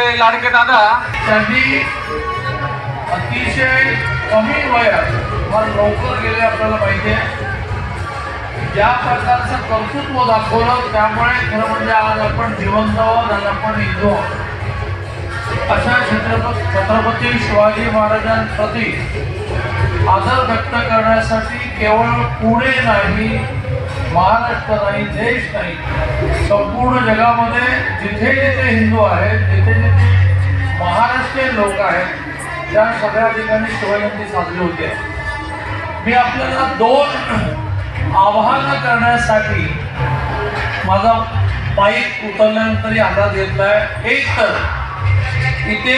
आपले लाडके दादा त्यांनी अतिशय कमी वयात फार लवकर गेले आपल्याला माहिती आहे. ज्या प्रकारचं कर्तृत्व दाखवलं त्यामुळे खरं म्हणजे आज आपण जिवंत आहोत आणि आपण हिंदू आहोत. अशा छत्रपती शिवाजी महाराजांप्रती आदर व्यक्त करण्यासाठी केवळ पुणे नाही, महाराष्ट्र नाही, देश नाही, संपूर्ण जगामध्ये जिथे जिथे हिंदू आहेत, जिथे जिथे महाराष्ट्रीयन लोक आहेत, त्या सगळ्या ठिकाणी शिवजयंती साजरी होते. मी आपल्याला दोन आवाहन करण्यासाठी माझा माईक उतरल्यानंतरही हातात घेतलाय. एक तर इथे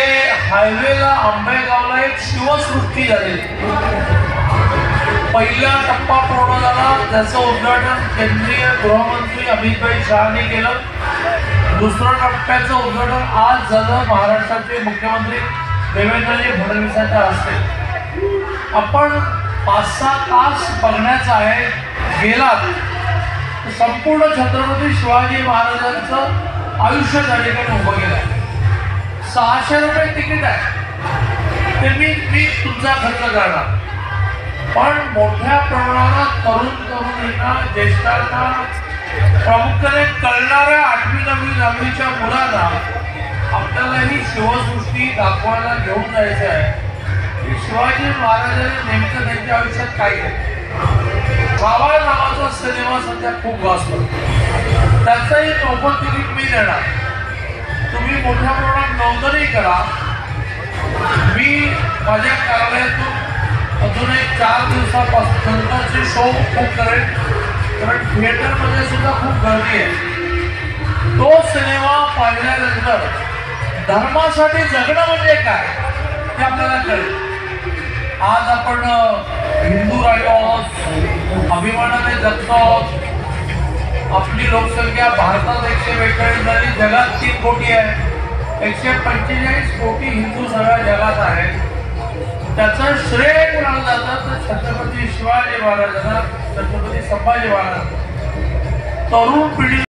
हायवेला आंबेगावला एक शिवसृष्टी झालेली, पहिला टप्पा पूर्ण झाला, त्याचं उद्घाटन केंद्रीय गृहमंत्री अमित भाई शहानी केलं. दुसऱ्या टप्प्याचं उद्घाटन आज झालं महाराष्ट्राचे मुख्यमंत्री देवेंद्रजी फडणवीसांच्या हस्ते. आपण 5-6 तास बघण्याचं आहे. गेलात संपूर्ण छत्रपती शिवाजी महाराजांचं आयुष्य त्या ठिकाणी उभं केलं आहे. 600 रुपये तिकीट आहे, ते मी तुमचा खर्च करणार. पण मोठ्या प्रमाणात तरुणींना, ज्येष्ठांना, प्रामुख्याने कळणाऱ्या 8वी 9वी 10वीच्या मुलांना आपल्याला ही शिवसृष्टी दाखवायला घेऊन जायचं आहे की शिवाजी महाराजांनी नेमकं त्यांच्या आयुष्यात काय केलं. बाबा नावाचा सिनेमा सध्या खूप गाजतो, त्याचंही मोफत तिकीट मी देणार. तुम्ही मोठ्या प्रमाणात नोंदणी करा. मी माझ्या कार्यालयातून अजून एक 4 दिवसापासूनचे शो खूप करेन, कारण थिएटरमध्ये सुद्धा खूप गर्दी आहे. तो सिनेमा पाहिल्यानंतर धर्मासाठी जगणं म्हणजे काय ते आपल्याला कळेल. आज आपण हिंदू राहिलो आहोत, अभिमानाने जगतो आहोत. आपली लोकसंख्या भारतात 142 झाली, जगात 3 कोटी आहे. 145 कोटी हिंदू सगळ्या जगात आहेत. त्याचं श्रेय कोणाला जातं तर छत्रपती शिवाजी महाराजांना, छत्रपती संभाजी महाराजांना. तरुण पिढी